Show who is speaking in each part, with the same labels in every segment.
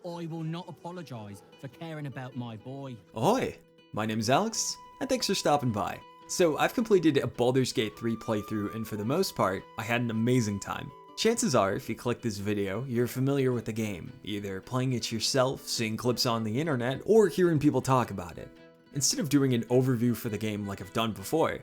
Speaker 1: I will not apologise for caring about my boy.
Speaker 2: Ahoy! My name's Alex, and thanks for stopping by. So I've completed a Baldur's Gate 3 playthrough, and for the most part, I had an amazing time. Chances are, if you click this video, you're familiar with the game, either playing it yourself, seeing clips on the internet, or hearing people talk about it. Instead of doing an overview for the game like I've done before,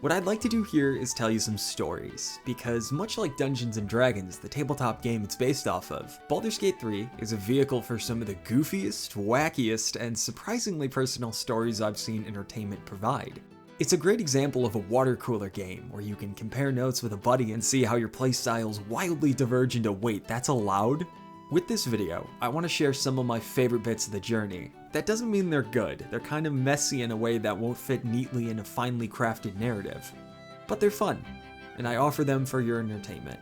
Speaker 2: what I'd like to do here is tell you some stories, because much like Dungeons & Dragons, the tabletop game it's based off of, Baldur's Gate 3 is a vehicle for some of the goofiest, wackiest, and surprisingly personal stories I've seen entertainment provide. It's a great example of a water cooler game, where you can compare notes with a buddy and see how your playstyles wildly diverge into wait, that's allowed? With this video, I want to share some of my favorite bits of the journey. That doesn't mean they're good, they're kind of messy in a way that won't fit neatly in a finely crafted narrative. But they're fun, and I offer them for your entertainment.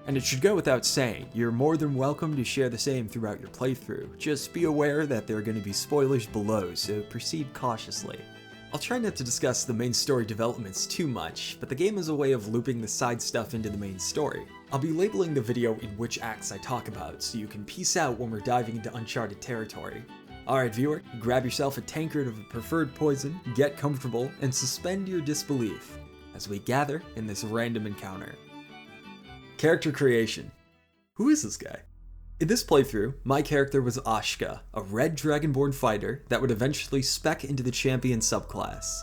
Speaker 2: And it should go without saying, you're more than welcome to share the same throughout your playthrough, just be aware that there are going to be spoilers below, so proceed cautiously. I'll try not to discuss the main story developments too much, but the game is a way of looping the side stuff into the main story. I'll be labeling the video in which acts I talk about, so you can peace out when we're diving into uncharted territory. Alright viewer, grab yourself a tankard of the preferred poison, get comfortable, and suspend your disbelief as we gather in this random encounter. Character creation. Who is this guy? In this playthrough, my character was Ashka, a red dragonborn fighter that would eventually spec into the champion subclass.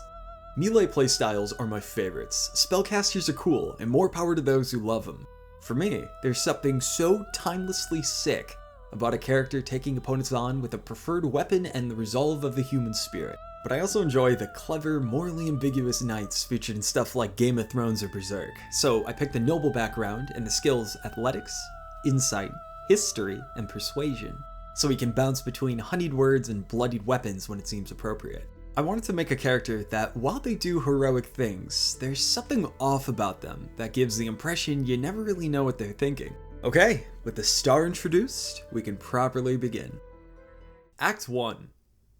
Speaker 2: Melee playstyles are my favorites. Spellcasters are cool, and more power to those who love them. For me, there's something so timelessly sick about a character taking opponents on with a preferred weapon and the resolve of the human spirit. But I also enjoy the clever, morally ambiguous knights featured in stuff like Game of Thrones or Berserk. So I picked a noble background and the skills Athletics, Insight, History, and Persuasion, so he can bounce between honeyed words and bloodied weapons when it seems appropriate. I wanted to make a character that, while they do heroic things, there's something off about them that gives the impression you never really know what they're thinking. Okay, with the star introduced, we can properly begin. Act 1.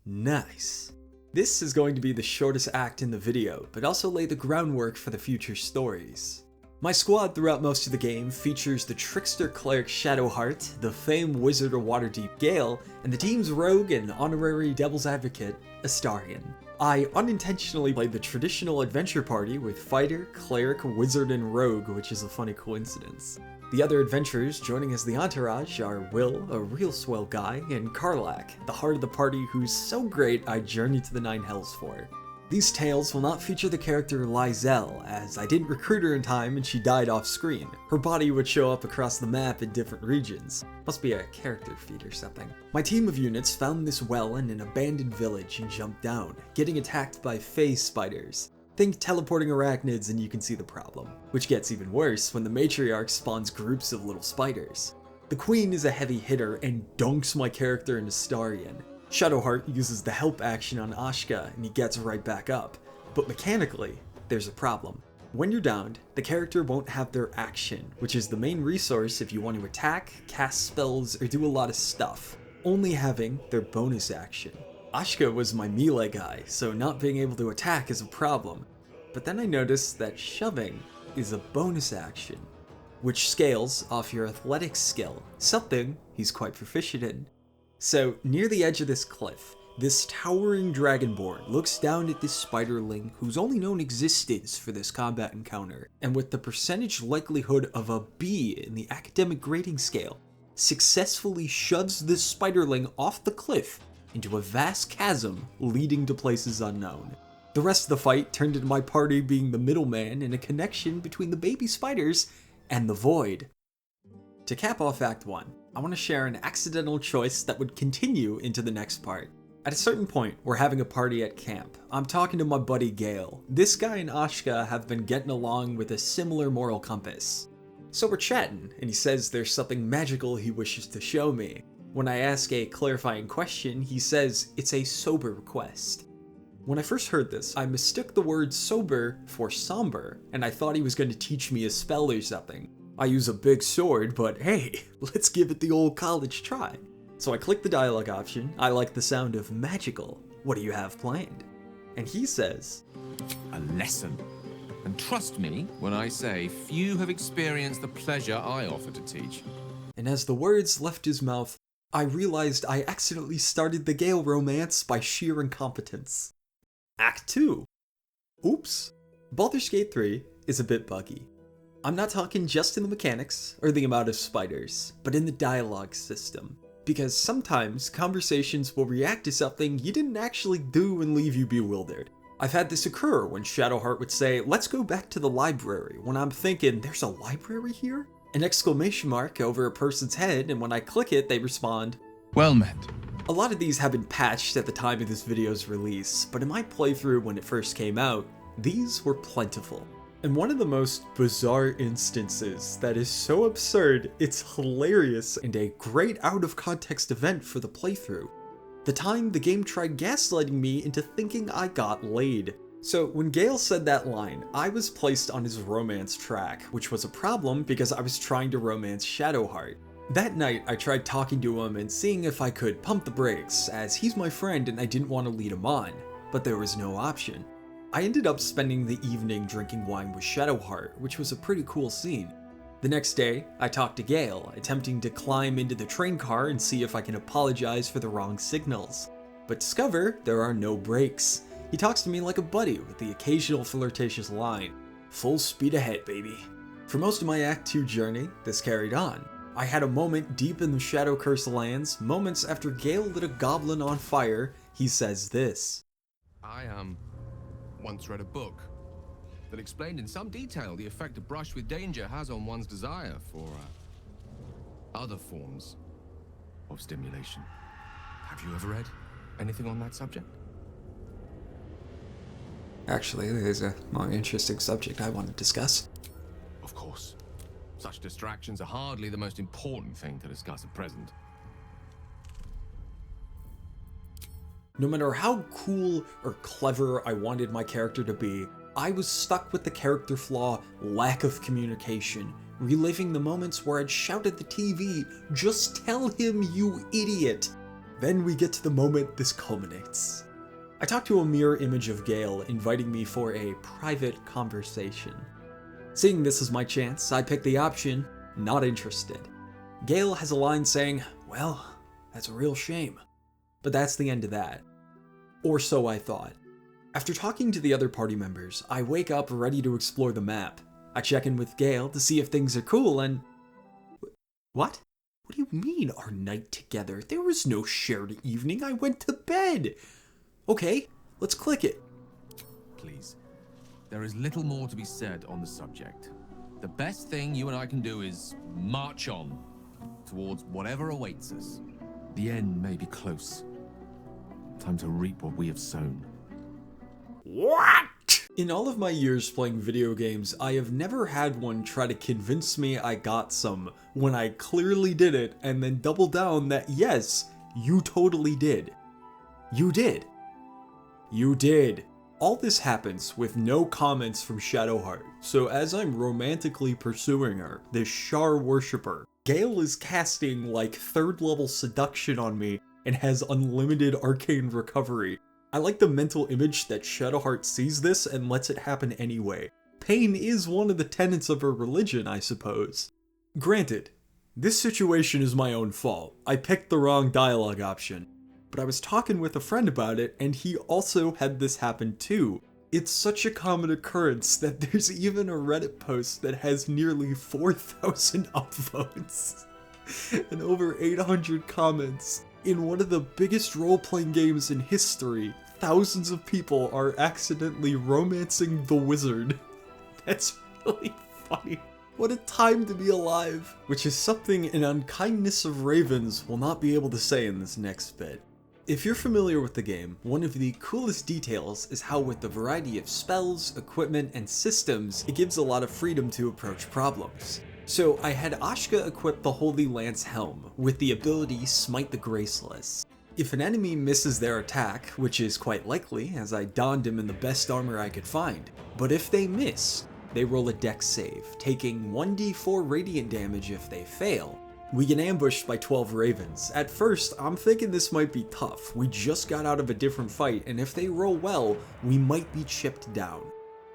Speaker 2: Nice. This is going to be the shortest act in the video, but also lay the groundwork for the future stories. My squad throughout most of the game features the trickster cleric Shadowheart, the famed wizard of Waterdeep Gale, and the team's rogue and honorary devil's advocate, Astarion. I unintentionally played the traditional adventure party with fighter, cleric, wizard, and rogue, which is a funny coincidence. The other adventurers joining as the entourage are Will, a real swell guy, and Karlach, the heart of the party who's so great I journey to the Nine Hells for. These tales will not feature the character Lizelle, as I didn't recruit her in time and she died off screen. Her body would show up across the map in different regions. Must be a character feat or something. My team of units found this well in an abandoned village and jumped down, getting attacked by phase spiders. Think teleporting arachnids and you can see the problem. Which gets even worse when the matriarch spawns groups of little spiders. The queen is a heavy hitter and dunks my character into Astarion. Shadowheart uses the help action on Ashka and he gets right back up, but mechanically, there's a problem. When you're downed, the character won't have their action, which is the main resource if you want to attack, cast spells, or do a lot of stuff, only having their bonus action. Ashka was my melee guy, so not being able to attack is a problem, but then I noticed that shoving is a bonus action, which scales off your athletics skill, something he's quite proficient in. So, near the edge of this cliff, this towering dragonborn looks down at this spiderling whose only known existence for this combat encounter, and with the percentage likelihood of a B in the academic grading scale, successfully shoves this spiderling off the cliff into a vast chasm leading to places unknown. The rest of the fight turned into my party being the middleman in a connection between the baby spiders and the void. To cap off Act 1, I want to share an accidental choice that would continue into the next part. At a certain point, we're having a party at camp. I'm talking to my buddy Gale. This guy and Ashka have been getting along with a similar moral compass. So we're chatting, and he says there's something magical he wishes to show me. When I ask a clarifying question, he says it's a sober request. When I first heard this, I mistook the word sober for somber, and I thought he was going to teach me a spell or something. I use a big sword, but hey, let's give it the old college try. So I click the dialogue option. I like the sound of magical. What do you have planned? And he says,
Speaker 3: a lesson. And trust me when I say few have experienced the pleasure I offer to teach.
Speaker 2: And as the words left his mouth, I realized I accidentally started the Gale romance by sheer incompetence. Act 2. Oops. Baldur's Gate 3 is a bit buggy. I'm not talking just in the mechanics or the amount of spiders, but in the dialogue system. Because sometimes conversations will react to something you didn't actually do and leave you bewildered. I've had this occur when Shadowheart would say, "Let's go back to the library," when I'm thinking, "There's a library here?" An exclamation mark over a person's head, and when I click it, they respond,
Speaker 3: Well met.
Speaker 2: A lot of these have been patched at the time of this video's release, but in my playthrough when it first came out, these were plentiful. And one of the most bizarre instances that is so absurd, it's hilarious and a great out-of-context event for the playthrough. The time the game tried gaslighting me into thinking I got laid. So when Gale said that line, I was placed on his romance track, which was a problem because I was trying to romance Shadowheart. That night, I tried talking to him and seeing if I could pump the brakes, as he's my friend and I didn't want to lead him on, but there was no option. I ended up spending the evening drinking wine with Shadowheart, which was a pretty cool scene. The next day, I talked to Gale, attempting to climb into the train car and see if I can apologize for the wrong signals. But discover there are no brakes. He talks to me like a buddy with the occasional flirtatious line, "Full speed ahead, baby." For most of my Act 2 journey, this carried on. I had a moment deep in the Shadow Curse lands, moments after Gale lit a goblin on fire, he says this.
Speaker 3: I once read a book that explained in some detail the effect a brush with danger has on one's desire for other forms of stimulation. Have you ever read anything on that subject?
Speaker 2: Actually, there's a more interesting subject I want to discuss.
Speaker 3: Of course. Such distractions are hardly the most important thing to discuss at present.
Speaker 2: No matter how cool or clever I wanted my character to be, I was stuck with the character flaw, lack of communication, reliving the moments where I'd shout at the TV, "Just tell him, you idiot!" Then we get to the moment this culminates. I talked to a mirror image of Gale, inviting me for a private conversation. Seeing this as my chance, I picked the option, not interested. Gale has a line saying, "Well, that's a real shame." But that's the end of that. Or so I thought. After talking to the other party members, I wake up ready to explore the map. I check in with Gale to see if things are cool and... What? What do you mean, our night together? There was no shared evening, I went to bed! Okay, let's click it.
Speaker 3: Please. There is little more to be said on the subject. The best thing you and I can do is march on towards whatever awaits us. The end may be close. Time to reap what we have sown.
Speaker 2: What? In all of my years playing video games, I have never had one try to convince me I got some when I clearly did it and then double down that yes, you totally did. You did. You did. All this happens with no comments from Shadowheart, so as I'm romantically pursuing her, this Shar worshipper, Gale is casting like 3rd level seduction on me and has unlimited arcane recovery. I like the mental image that Shadowheart sees this and lets it happen anyway. Pain is one of the tenets of her religion, I suppose. Granted, this situation is my own fault. I picked the wrong dialogue option. But I was talking with a friend about it, and he also had this happen too. It's such a common occurrence that there's even a Reddit post that has nearly 4,000 upvotes and over 800 comments. In one of the biggest role-playing games in history, thousands of people are accidentally romancing the wizard. That's really funny. What a time to be alive. Which is something an unkindness of ravens will not be able to say in this next bit. If you're familiar with the game, one of the coolest details is how with the variety of spells, equipment, and systems, it gives a lot of freedom to approach problems. So I had Ashka equip the Holy Lance Helm with the ability Smite the Graceless. If an enemy misses their attack, which is quite likely as I donned him in the best armor I could find, but if they miss, they roll a dex save, taking 1d4 radiant damage if they fail. We get ambushed by 12 ravens. At first, I'm thinking this might be tough. We just got out of a different fight, and if they roll well, we might be chipped down.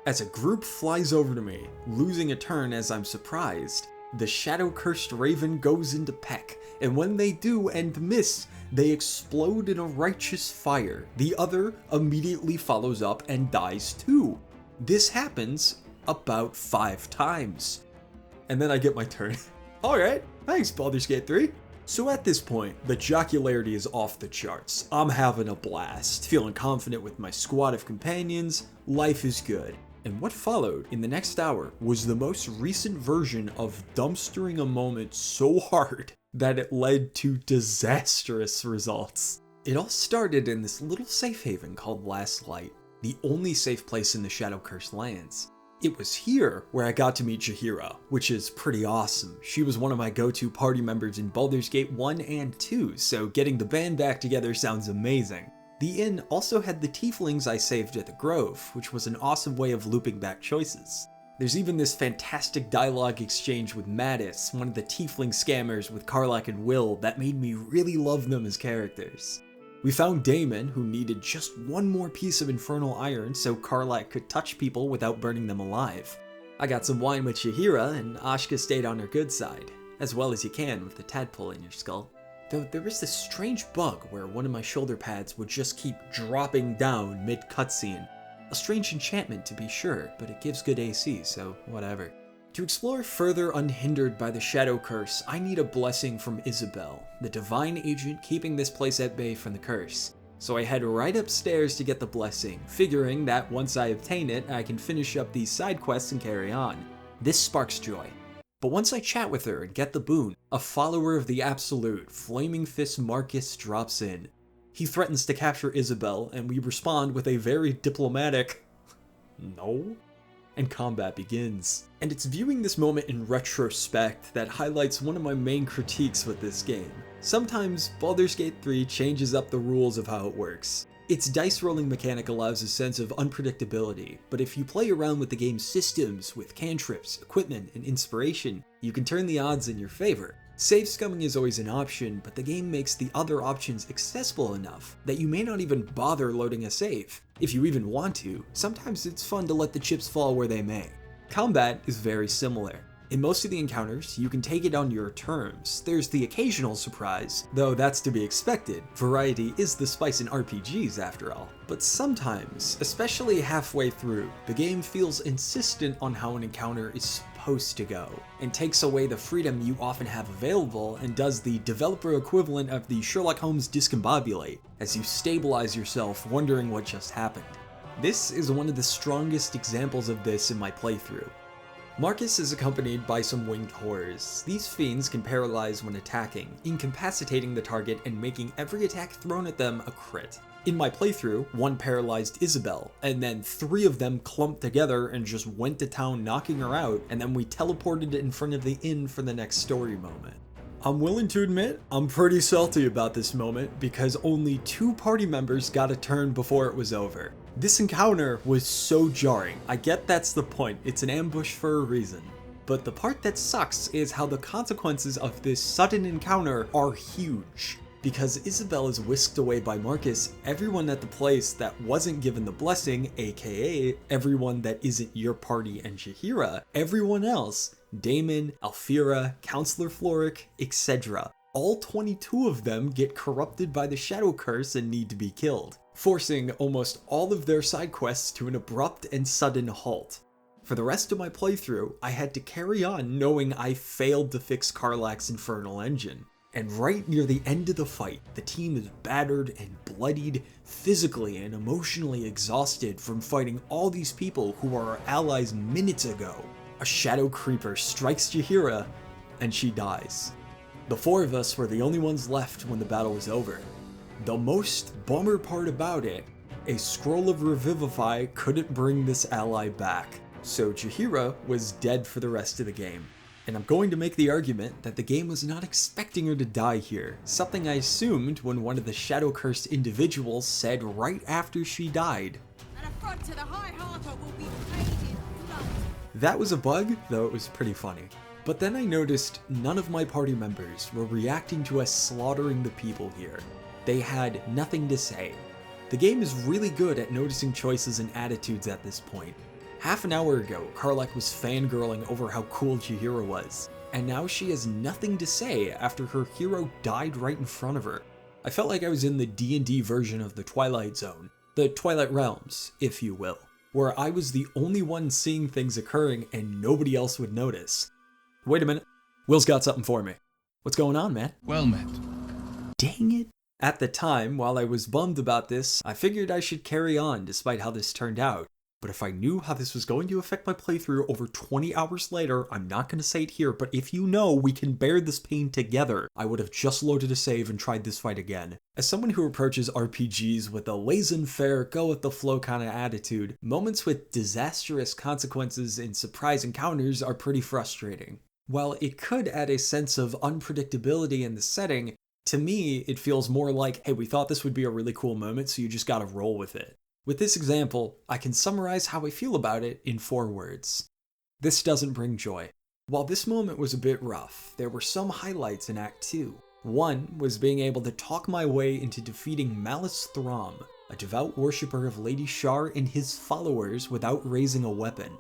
Speaker 2: As a group flies over to me, losing a turn as I'm surprised, The shadow-cursed raven goes into peck, and when they do and miss, they explode in a righteous fire. The other immediately follows up and dies too. This happens about 5 times. And then I get my turn. Alright, thanks Baldur's Gate 3. So at this point, the jocularity is off the charts. I'm having a blast, feeling confident with my squad of companions, life is good. And what followed in the next hour was the most recent version of dumpstering a moment so hard that it led to disastrous results. It all started in this little safe haven called Last Light, the only safe place in the Shadow-Cursed lands. It was here where I got to meet Jaheira, which is pretty awesome. She was one of my go-to party members in Baldur's Gate 1 and 2, so getting the band back together sounds amazing. The inn also had the tieflings I saved at the Grove, which was an awesome way of looping back choices. There's even this fantastic dialogue exchange with Mattis, one of the tiefling scammers with Karlach and Will, that made me really love them as characters. We found Damon, who needed just one more piece of infernal iron so Karlach could touch people without burning them alive. I got some wine with Jaheira, and Ashka stayed on her good side, as well as you can with the tadpole in your skull. Though there was this strange bug where one of my shoulder pads would just keep dropping down mid-cutscene. A strange enchantment to be sure, but it gives good AC, so whatever. To explore further unhindered by the Shadow Curse, I need a blessing from Isabel, the divine agent keeping this place at bay from the curse. So I head right upstairs to get the blessing, figuring that once I obtain it, I can finish up these side quests and carry on. This sparks joy. But once I chat with her and get the boon, a follower of the Absolute, Flaming Fist Marcus, drops in. He threatens to capture Isabel, and we respond with a very diplomatic, "No?" And combat begins. And it's viewing this moment in retrospect that highlights one of my main critiques with this game. Sometimes Baldur's Gate 3 changes up the rules of how it works. Its dice rolling mechanic allows a sense of unpredictability, but if you play around with the game's systems, with cantrips, equipment, and inspiration, you can turn the odds in your favor. Save scumming is always an option, but the game makes the other options accessible enough that you may not even bother loading a save. If you even want to, sometimes it's fun to let the chips fall where they may. Combat is very similar. In most of the encounters, you can take it on your terms. There's the occasional surprise, though that's to be expected. Variety is the spice in RPGs after all. But sometimes, especially halfway through, the game feels insistent on how an encounter is supposed to go, and takes away the freedom you often have available and does the developer equivalent of the Sherlock Holmes discombobulate, as you stabilize yourself wondering what just happened. This is one of the strongest examples of this in my playthrough. Marcus is accompanied by some winged horrors. These fiends can paralyze when attacking, incapacitating the target and making every attack thrown at them a crit. In my playthrough, one paralyzed Isabel, and then 3 of them clumped together and just went to town knocking her out, and then we teleported in front of the inn for the next story moment. I'm willing to admit, I'm pretty salty about this moment because only 2 party members got a turn before it was over. This encounter was so jarring. I get that's the point, it's an ambush for a reason. But the part that sucks is how the consequences of this sudden encounter are huge. Because Isabel is whisked away by Marcus, everyone at the place that wasn't given the blessing, aka everyone that isn't your party and Jaheira, everyone else, Damon, Alfira, Counselor Floric, etc. All 22 of them get corrupted by the Shadow Curse and need to be killed, forcing almost all of their side quests to an abrupt and sudden halt. For the rest of my playthrough, I had to carry on knowing I failed to fix Karlach's infernal engine. And right near the end of the fight, the team is battered and bloodied, physically and emotionally exhausted from fighting all these people who were our allies minutes ago. A shadow creeper strikes Jaheira, and she dies. The 4 of us were the only ones left when the battle was over. The most bummer part about it, a scroll of Revivify couldn't bring this ally back, so Jaheira was dead for the rest of the game. And I'm going to make the argument that the game was not expecting her to die here, something I assumed when one of the shadow-cursed individuals said right after she died.
Speaker 4: An affront to the High Harper will be paid in blood.
Speaker 2: That was a bug, though it was pretty funny. But then I noticed none of my party members were reacting to us slaughtering the people here. They had nothing to say. The game is really good at noticing choices and attitudes at this point. Half an hour ago, Karlach was fangirling over how cool Jaheira was, and now she has nothing to say after her hero died right in front of her. I felt like I was in the D&D version of the Twilight Zone, the Twilight Realms, if you will, where I was the only one seeing things occurring and nobody else would notice. Wait a minute, Will's got something for me. What's going on, man?
Speaker 3: Well met.
Speaker 2: Dang it. At the time, while I was bummed about this, I figured I should carry on despite how this turned out. But if I knew how this was going to affect my playthrough over 20 hours later, I'm not going to say it here, but if you know we can bear this pain together, I would have just loaded a save and tried this fight again. As someone who approaches RPGs with a laissez-faire, go-with-the-flow kind of attitude, moments with disastrous consequences and surprise encounters are pretty frustrating. While it could add a sense of unpredictability in the setting, to me, it feels more like, hey, we thought this would be a really cool moment, so you just gotta roll with it. With this example, I can summarize how I feel about it in 4 words. This doesn't bring joy. While this moment was a bit rough, there were some highlights in Act 2. One was being able to talk my way into defeating Malice Throm, a devout worshipper of Lady Shar and his followers without raising a weapon.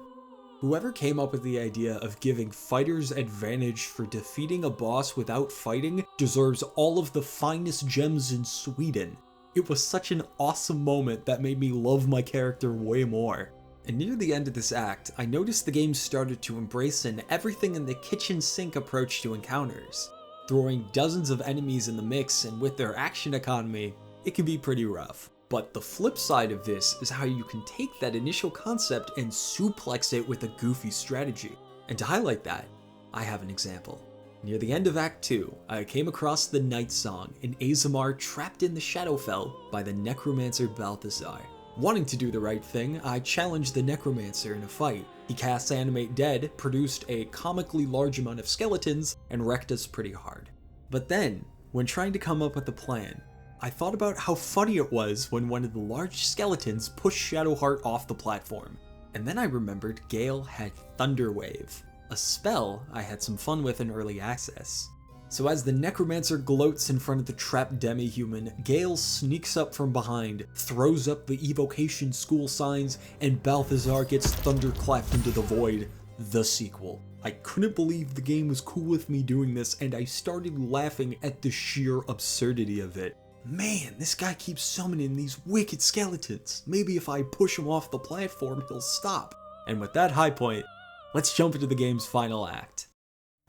Speaker 2: Whoever came up with the idea of giving fighters advantage for defeating a boss without fighting deserves all of the finest gems in Sweden. It was such an awesome moment that made me love my character way more. And near the end of this act, I noticed the game started to embrace an everything in the kitchen sink approach to encounters. Throwing dozens of enemies in the mix, and with their action economy, it can be pretty rough. But the flip side of this is how you can take that initial concept and suplex it with a goofy strategy. And to highlight that, I have an example. Near the end of Act 2, I came across the Night Song in Azamar trapped in the Shadowfell by the necromancer Balthazar. Wanting to do the right thing, I challenged the necromancer in a fight. He cast Animate Dead, produced a comically large amount of skeletons, and wrecked us pretty hard. But then, when trying to come up with a plan, I thought about how funny it was when one of the large skeletons pushed Shadowheart off the platform. And then I remembered Gale had Thunderwave, a spell I had some fun with in early access. So as the necromancer gloats in front of the trapped demi-human, Gale sneaks up from behind, throws up the evocation school signs, and Balthazar gets thunderclapped into the void. The sequel. I couldn't believe the game was cool with me doing this, and I started laughing at the sheer absurdity of it. Man, this guy keeps summoning these wicked skeletons. Maybe if I push him off the platform, he'll stop. And with that high point, let's jump into the game's final act.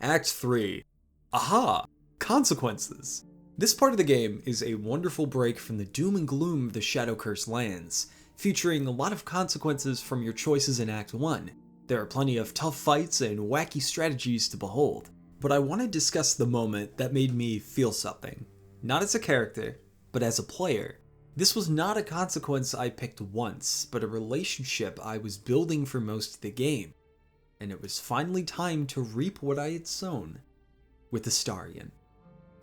Speaker 2: Act 3. Aha! Consequences. This part of the game is a wonderful break from the doom and gloom of the Shadow Curse lands, featuring a lot of consequences from your choices in Act 1. There are plenty of tough fights and wacky strategies to behold. But I want to discuss the moment that made me feel something. Not as a character, but as a player. This was not a consequence I picked once, but a relationship I was building for most of the game. And it was finally time to reap what I had sown. With Astarion.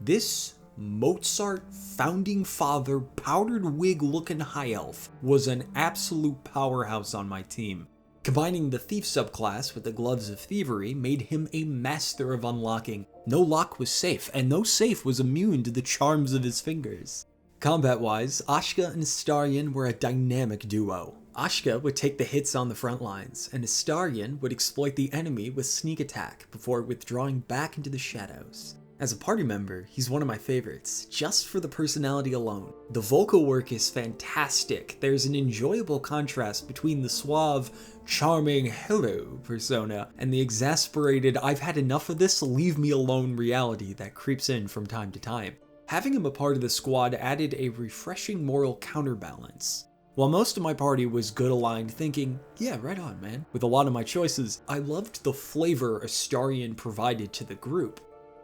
Speaker 2: This Mozart founding father powdered wig looking high elf was an absolute powerhouse on my team. Combining the thief subclass with the gloves of thievery made him a master of unlocking. No lock was safe, and no safe was immune to the charms of his fingers. Combat-wise, Ashka and Astarion were a dynamic duo. Ashka would take the hits on the front lines, and Astarion would exploit the enemy with sneak attack before withdrawing back into the shadows. As a party member, he's one of my favorites, just for the personality alone. The vocal work is fantastic. There's an enjoyable contrast between the suave, charming hello persona and the exasperated I've had enough of this, leave me alone reality that creeps in from time to time. Having him a part of the squad added a refreshing moral counterbalance. While most of my party was good aligned thinking, yeah, right on man, with a lot of my choices, I loved the flavor Astarion provided to the group.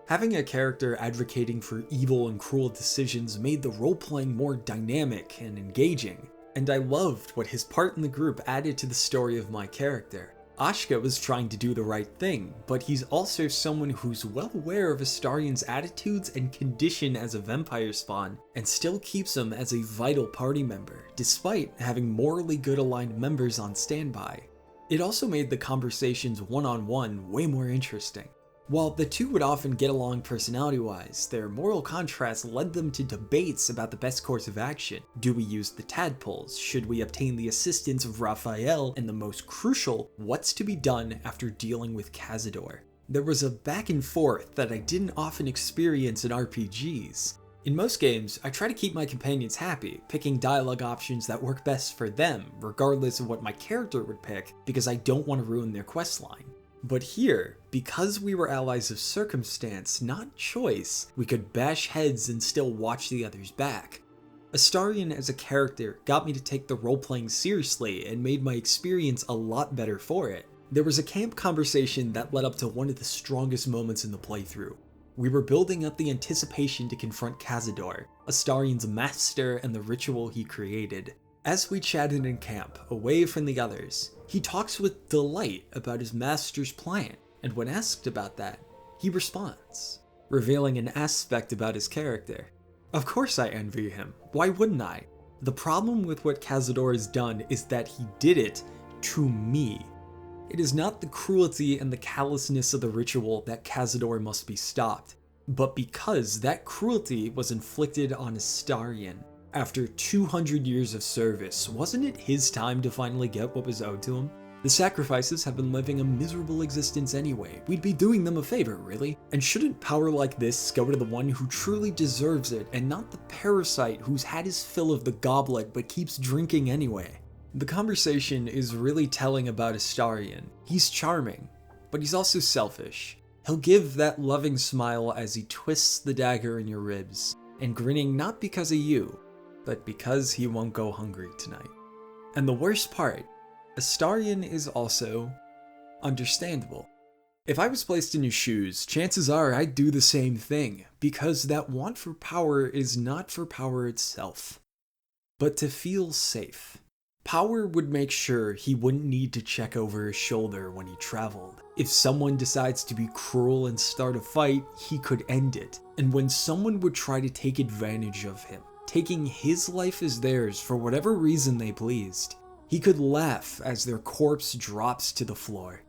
Speaker 2: Having a character advocating for evil and cruel decisions made the role-playing more dynamic and engaging, and I loved what his part in the group added to the story of my character. Ashka was trying to do the right thing, but he's also someone who's well aware of Astarion's attitudes and condition as a vampire spawn, and still keeps him as a vital party member, despite having morally good aligned members on standby. It also made the conversations one-on-one way more interesting. While the two would often get along personality-wise, their moral contrast led them to debates about the best course of action. Do we use the tadpoles? Should we obtain the assistance of Raphael? And the most crucial, what's to be done after dealing with Cazador? There was a back and forth that I didn't often experience in RPGs. In most games, I try to keep my companions happy, picking dialogue options that work best for them, regardless of what my character would pick, because I don't want to ruin their questline. But here, because we were allies of circumstance, not choice, we could bash heads and still watch the others back. Astarion as a character got me to take the role-playing seriously and made my experience a lot better for it. There was a camp conversation that led up to one of the strongest moments in the playthrough. We were building up the anticipation to confront Cazador, Astarion's master and the ritual he created. As we chatted in camp, away from the others, he talks with delight about his master's plan, and when asked about that, he responds, revealing an aspect about his character. Of course I envy him, why wouldn't I? The problem with what Cazador has done is that he did it to me. It is not the cruelty and the callousness of the ritual that Cazador must be stopped, but because that cruelty was inflicted on Astarion. After 200 years of service, wasn't it his time to finally get what was owed to him? The sacrifices have been living a miserable existence anyway. We'd be doing them a favor, really. And shouldn't power like this go to the one who truly deserves it, and not the parasite who's had his fill of the goblet but keeps drinking anyway? The conversation is really telling about Astarion. He's charming, but he's also selfish. He'll give that loving smile as he twists the dagger in your ribs, and grinning not because of you, but because he won't go hungry tonight. And the worst part, Astarion is also understandable. If I was placed in his shoes, chances are I'd do the same thing, because that want for power is not for power itself, but to feel safe. Power would make sure he wouldn't need to check over his shoulder when he traveled. If someone decides to be cruel and start a fight, he could end it. And when someone would try to take advantage of him, taking his life as theirs for whatever reason they pleased, he could laugh as their corpse drops to the floor.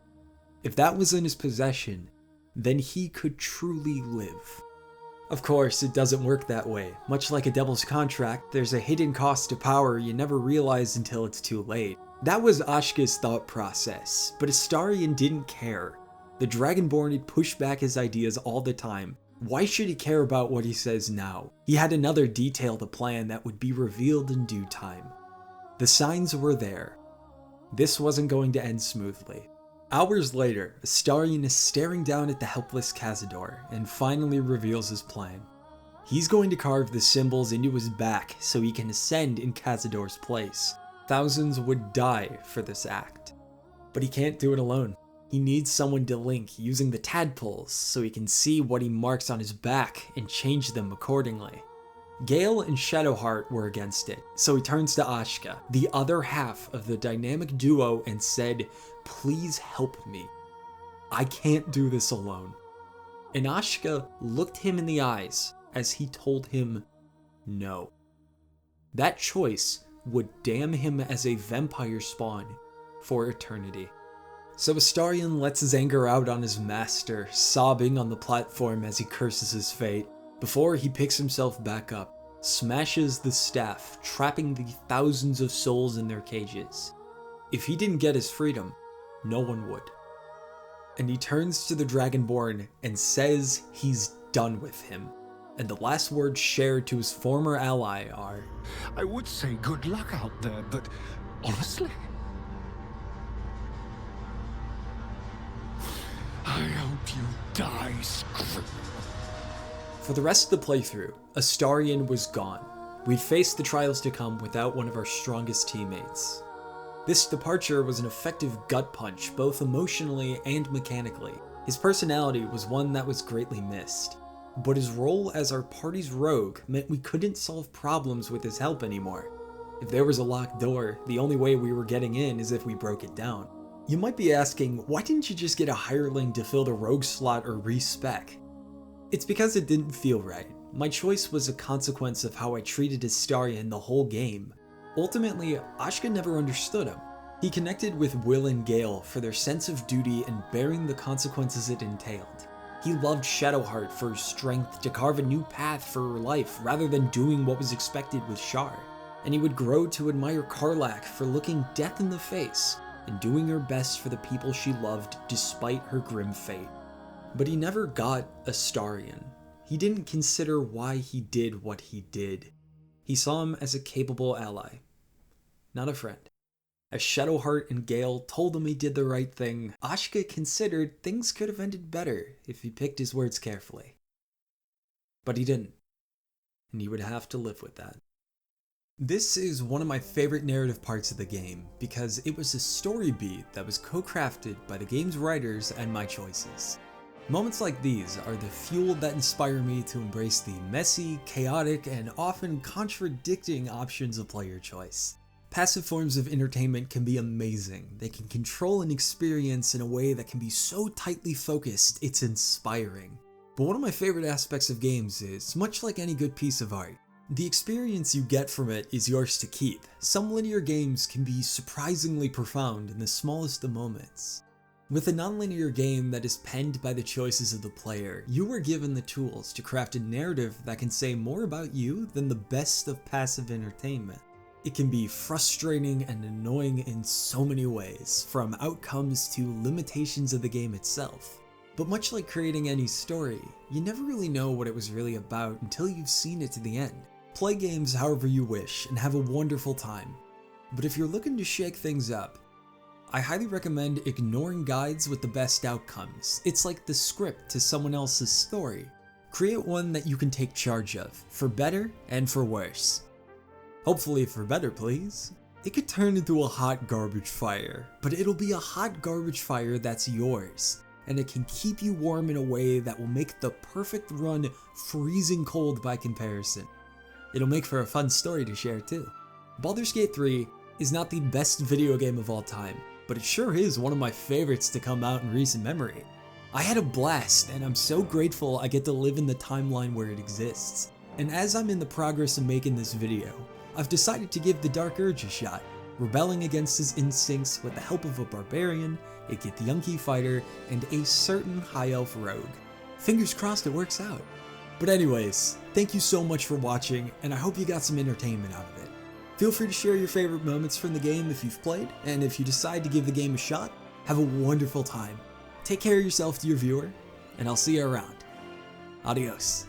Speaker 2: If that was in his possession, then he could truly live. Of course, it doesn't work that way. Much like a devil's contract, there's a hidden cost to power you never realize until it's too late. That was Ashka's thought process, but Astarion didn't care. The Dragonborn had pushed back his ideas all the time. Why should he care about what he says now? He had another detailed plan that would be revealed in due time. The signs were there. This wasn't going to end smoothly. Hours later, Astarion is staring down at the helpless Cazador and finally reveals his plan. He's going to carve the symbols into his back so he can ascend in Cazador's place. Thousands would die for this act. But he can't do it alone. He needs someone to link using the tadpoles so he can see what he marks on his back and change them accordingly. Gale and Shadowheart were against it, so he turns to Ashka, the other half of the dynamic duo, and said, "Please help me. I can't do this alone." And Ashka looked him in the eyes as he told him no. That choice would damn him as a vampire spawn for eternity. So Astarion lets his anger out on his master, sobbing on the platform as he curses his fate, before he picks himself back up, smashes the staff, trapping the thousands of souls in their cages. If he didn't get his freedom, no one would. And he turns to the Dragonborn and says he's done with him. And the last words shared to his former ally are,
Speaker 5: "I would say good luck out there, but honestly, I hope you die screaming."
Speaker 2: For the rest of the playthrough, Astarion was gone. We'd faced the trials to come without one of our strongest teammates. This departure was an effective gut punch, both emotionally and mechanically. His personality was one that was greatly missed, but his role as our party's rogue meant we couldn't solve problems with his help anymore. If there was a locked door, the only way we were getting in is if we broke it down. You might be asking, why didn't you just get a hireling to fill the rogue slot or respec? It's because it didn't feel right. My choice was a consequence of how I treated Astarion the whole game. Ultimately, Ashka never understood him. He connected with Will and Gale for their sense of duty and bearing the consequences it entailed. He loved Shadowheart for his strength to carve a new path for her life rather than doing what was expected with Shar. And he would grow to admire Karlach for looking death in the face and doing her best for the people she loved despite her grim fate. But he never got Astarion. He didn't consider why he did what he did. He saw him as a capable ally, not a friend. As Shadowheart and Gale told him he did the right thing, Ashka considered things could have ended better if he picked his words carefully. But he didn't, and he would have to live with that. This is one of my favorite narrative parts of the game, because it was a story beat that was co-crafted by the game's writers and my choices. Moments like these are the fuel that inspire me to embrace the messy, chaotic, and often contradicting options of player choice. Passive forms of entertainment can be amazing. They can control an experience in a way that can be so tightly focused, it's inspiring. But one of my favorite aspects of games is, much like any good piece of art, the experience you get from it is yours to keep. Some linear games can be surprisingly profound in the smallest of moments. With a non-linear game that is penned by the choices of the player, you are given the tools to craft a narrative that can say more about you than the best of passive entertainment. It can be frustrating and annoying in so many ways, from outcomes to limitations of the game itself. But much like creating any story, you never really know what it was really about until you've seen it to the end. Play games however you wish and have a wonderful time. But if you're looking to shake things up, I highly recommend ignoring guides with the best outcomes. It's like the script to someone else's story. Create one that you can take charge of, for better and for worse. Hopefully for better, please. It could turn into a hot garbage fire, but it'll be a hot garbage fire that's yours, and it can keep you warm in a way that will make the perfect run freezing cold by comparison. It'll make for a fun story to share too. Baldur's Gate 3 is not the best video game of all time, but it sure is one of my favorites to come out in recent memory. I had a blast, and I'm so grateful I get to live in the timeline where it exists. And as I'm in the progress of making this video, I've decided to give the Dark Urge a shot, rebelling against his instincts with the help of a barbarian, a Githyanki fighter, and a certain high elf rogue. Fingers crossed it works out. But anyways, thank you so much for watching, and I hope you got some entertainment out of it. Feel free to share your favorite moments from the game if you've played, and if you decide to give the game a shot, have a wonderful time. Take care of yourself, dear viewer, and I'll see you around. Adios.